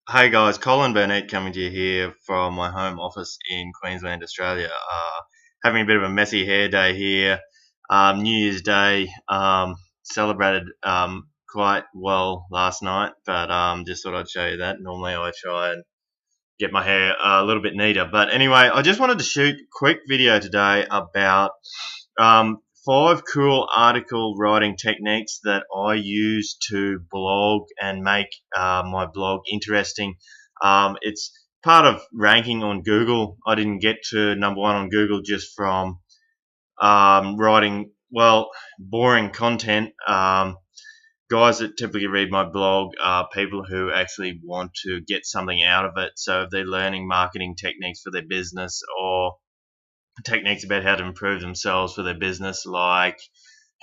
Hey guys, Colin Burnett coming to you here from my home office in Queensland, Australia. Having a bit of a messy hair day here. New Year's Day celebrated quite well last night, but just thought I'd show you that. Normally I try and get my hair a little bit neater. But anyway, I just wanted to shoot a quick video today about five cool article writing techniques that I use to blog and make my blog interesting. It's part of ranking on Google. I didn't get to number one on Google just from writing, well, boring content. Guys that typically read my blog are people who actually want to get something out of it. So if they're learning marketing techniques for their business or techniques about how to improve themselves for their business, like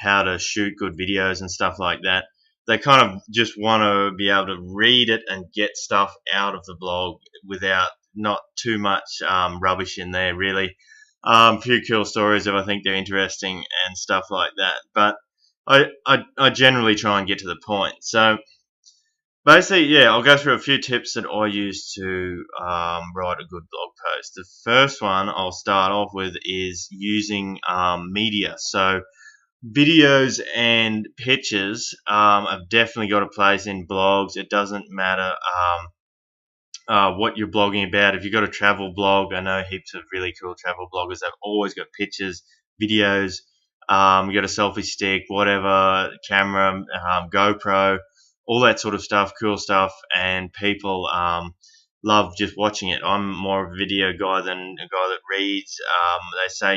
how to shoot good videos and stuff like that, they kind of just want to be able to read it and get stuff out of the blog without not too much rubbish in there, really. A few cool stories if I think they're interesting and stuff like that. But I generally try and get to the point. So basically, yeah, I'll go through a few tips that I use to write a good blog post. The first one I'll start off with is using media. So videos and pictures have definitely got a place in blogs. It doesn't matter what you're blogging about. If you've got a travel blog, I know heaps of really cool travel bloggers. They've always got pictures, videos. You got a selfie stick, whatever, camera, GoPro, all that sort of stuff, cool stuff, and people love just watching it. I'm more of a video guy than a guy that reads. They say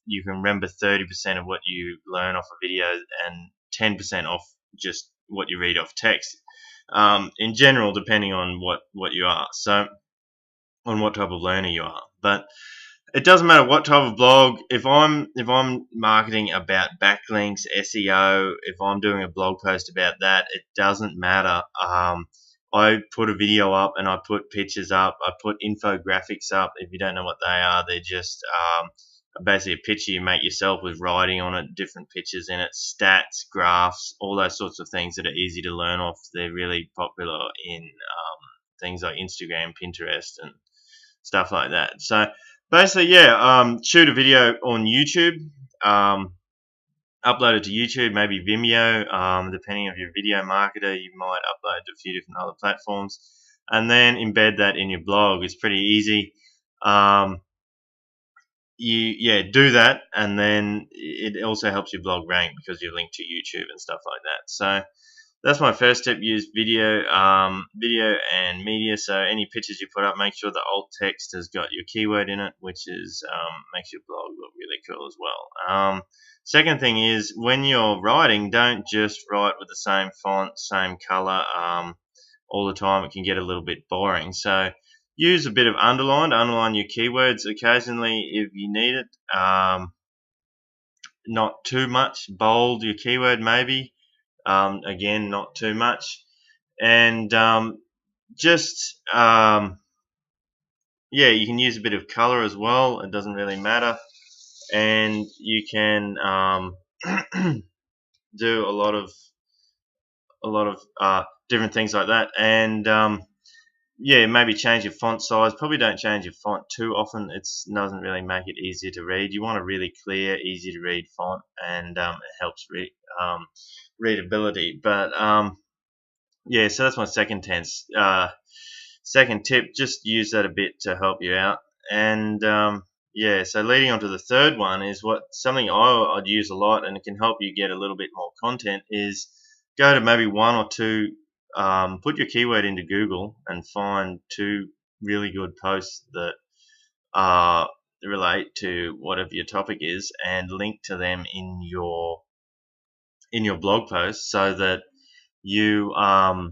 you can remember 30% of what you learn off a video and 10% off just what you read off text. In general, depending on what you are, so on what type of learner you are. But it doesn't matter what type of blog. If I'm marketing about backlinks, SEO, if I'm doing a blog post about that, it doesn't matter. I put a video up and I put pictures up. I put infographics up. If you don't know what they are, they're just basically a picture you make yourself with writing on it, different pictures in it, stats, graphs, all those sorts of things that are easy to learn off. They're really popular in things like Instagram, Pinterest, and stuff like that. So basically, yeah, shoot a video on YouTube, um, upload it to YouTube, maybe Vimeo, depending on your video marketer, you might upload to a few different other platforms, and then embed that in your blog. It's pretty easy. Um, do that, and then it also helps your blog rank because you link to YouTube and stuff like that. So that's my first tip. Use video and media. So any pictures you put up, make sure the alt text has got your keyword in it, which is makes your blog look really cool as well. Second thing is when you're writing, don't just write with the same font, same color all the time. It can get a little bit boring. So use a bit of underline your keywords occasionally if you need it. Not too much. Bold your keyword maybe. Again, not too much. And just, yeah, you can use a bit of color as well. It doesn't really matter. And you can do a lot of different things like that. And yeah, maybe change your font size. Probably don't change your font too often. It doesn't really make it easier to read. You want a really clear, easy to read font, and it helps readability. But yeah, so that's my second tip. Just use that a bit to help you out. And yeah, so leading on to the third one is something I'd use a lot, and it can help you get a little bit more content. Is go to maybe one or two. Put your keyword into Google and find two really good posts that relate to whatever your topic is, and link to them in your blog post so that you can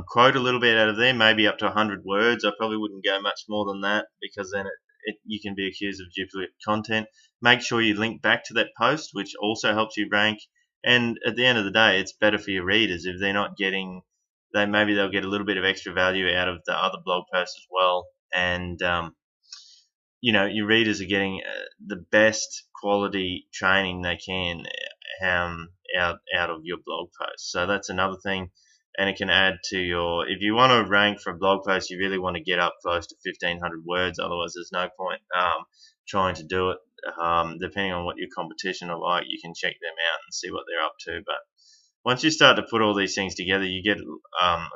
quote a little bit out of there, maybe up to 100 words. I probably wouldn't go much more than that because then you can be accused of duplicate content. Make sure you link back to that post, which also helps you rank. And at the end of the day, it's better for your readers if they're not getting. Maybe they'll get a little bit of extra value out of the other blog posts as well. And your readers are getting the best quality training they can out of your blog post. So that's another thing. and it can add to your. If you want to rank for a blog post, you really want to get up close to 1,500 words. Otherwise, there's no point trying to do it. Depending on what your competition are like, you can check them out and see what they're up to. But once you start to put all these things together, you get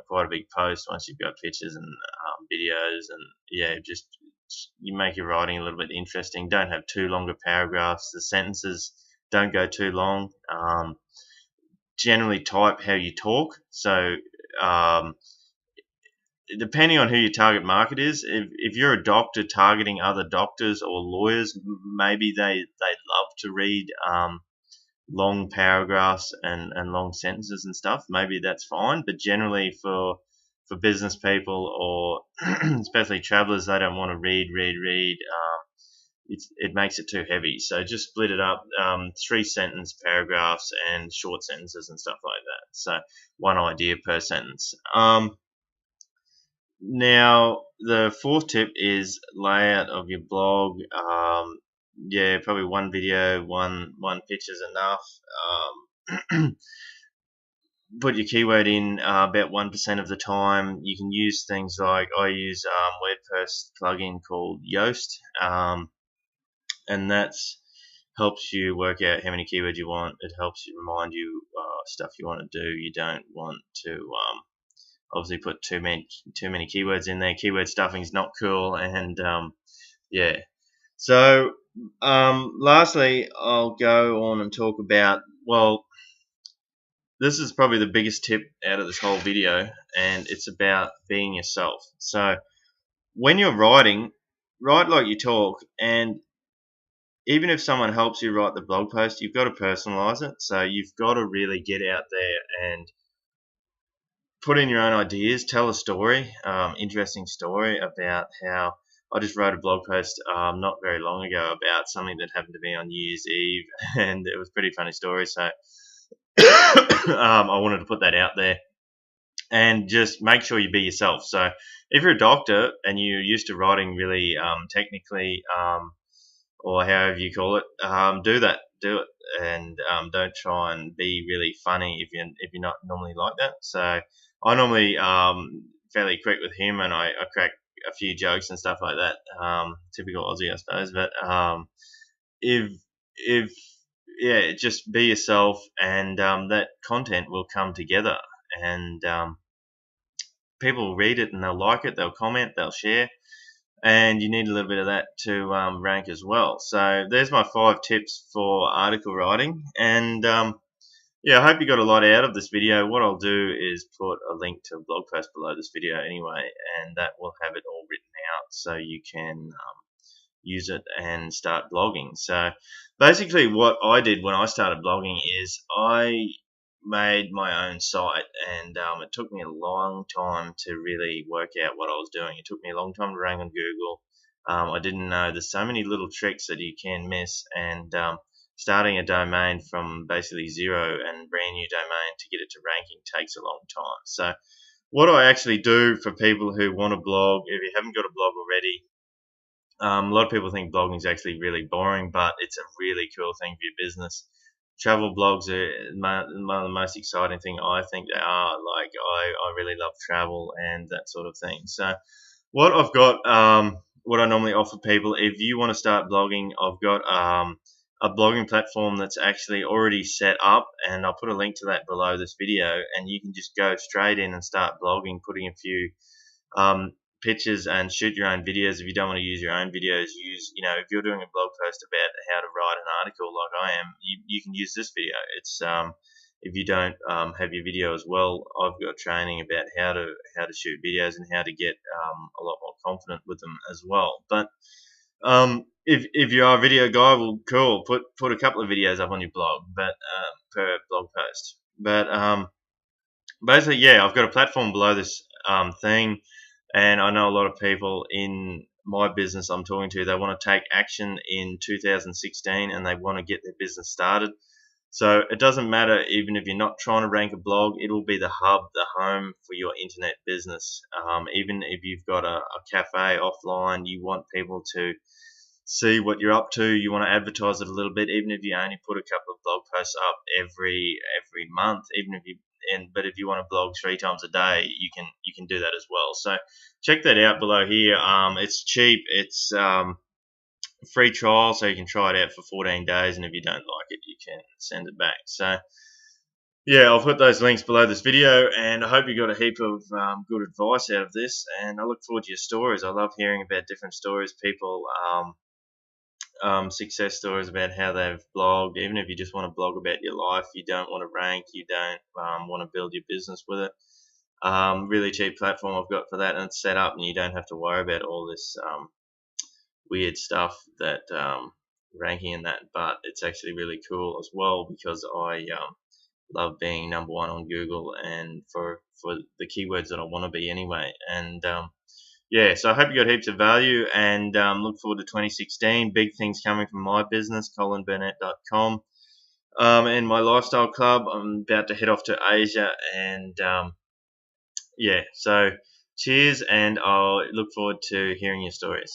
quite a big post once you've got pictures and videos, and yeah, just you make your writing a little bit interesting. Don't have too longer paragraphs. The sentences don't go too long. Generally type how you talk. So um, depending on who your target market is, if you're a doctor targeting other doctors or lawyers, maybe they love to read long paragraphs and long sentences and stuff. Maybe that's fine, but generally for business people or especially travelers, they don't want to read. It makes it too heavy. So just split it up, 3 sentence paragraphs and short sentences and stuff like that. So one idea per sentence. Now the fourth tip is layout of your blog. Yeah, probably one video, one picture is enough. Put your keyword in about 1% of the time. You can use things like I use WordPress plugin called Yoast, and that's helps you work out how many keywords you want. It helps you remind you stuff you want to do. You don't want to obviously put too many keywords in there. Keyword stuffing is not cool, and yeah. So lastly, I'll go on and talk about, well, this is probably the biggest tip out of this whole video, and it's about being yourself. So when you're writing, write like you talk, and even if someone helps you write the blog post, you've got to personalize it. So you've got to really get out there and put in your own ideas, tell a story, interesting story about how I just wrote a blog post not very long ago about something that happened to me on New Year's Eve, and it was a pretty funny story. So I wanted to put that out there and just make sure you be yourself. So if you're a doctor and you're used to writing really technically or however you call it, do it, and don't try and be really funny if you're not normally like that. So I normally fairly quick with humour, and I crack a few jokes and stuff like that. Typical Aussie, I suppose. But if yeah, just be yourself, and that content will come together, and people will read it and they'll like it, they'll comment, they'll share, and you need a little bit of that to rank as well. So there's my 5 tips for article writing, and yeah, I hope you got a lot out of this video. What I'll do is put a link to a blog post below this video anyway, and that will have it all written out so you can use it and start blogging. So basically what I did when I started blogging is I made my own site, and it took me a long time to really work out what I was doing. It took me a long time to rank on Google. I didn't know there's so many little tricks that you can miss, and starting a domain from basically zero and brand new domain to get it to ranking takes a long time. So what I actually do for people who want to blog, if you haven't got a blog already, a lot of people think blogging is actually really boring, but it's a really cool thing for your business. Travel blogs are one of the most exciting thing I think they are. Like I really love travel and that sort of thing. So what I've got, what I normally offer people, if you want to start blogging, I've got a blogging platform that's actually already set up, and I'll put a link to that below this video, and you can just go straight in and start blogging, putting a few pictures and shoot your own videos. If you don't want to use your own videos, if you're doing a blog post about how to write an article like I am, you can use this video. It's if you don't have your video as well, I've got training about how to shoot videos and how to get a lot more confident with them as well. But if you are a video guy, well, cool, put a couple of videos up on your blog, but per blog post. But basically, yeah, I've got a platform below this thing. And I know a lot of people in my business I'm talking to, they want to take action in 2016 and they want to get their business started. So it doesn't matter, even if you're not trying to rank a blog, it'll be the hub, the home for your internet business. Even if you've got a cafe offline, you want people to see what you're up to, you want to advertise it a little bit, even if you only put a couple of blog posts up every month, even if you but if you want to blog 3 times a day, you can do that as well. So check that out below here. It's cheap. It's free trial, so you can try it out for 14 days, and if you don't like it, you can send it back. So yeah, I'll put those links below this video, and I hope you got a heap of good advice out of this, and I look forward to your stories. I love hearing about different stories, people, success stories about how they've blogged. Even if you just want to blog about your life, you don't want to rank, you don't want to build your business with it. Really cheap platform I've got for that, and it's set up, and you don't have to worry about all this weird stuff that ranking and that, but it's actually really cool as well, because I love being #1 on Google, and for the keywords that I want to be anyway. And yeah, so I hope you got heaps of value, and look forward to 2016. Big things coming from my business, colinburnett.com, and my lifestyle club. I'm about to head off to Asia, and yeah, so cheers, and I'll look forward to hearing your stories.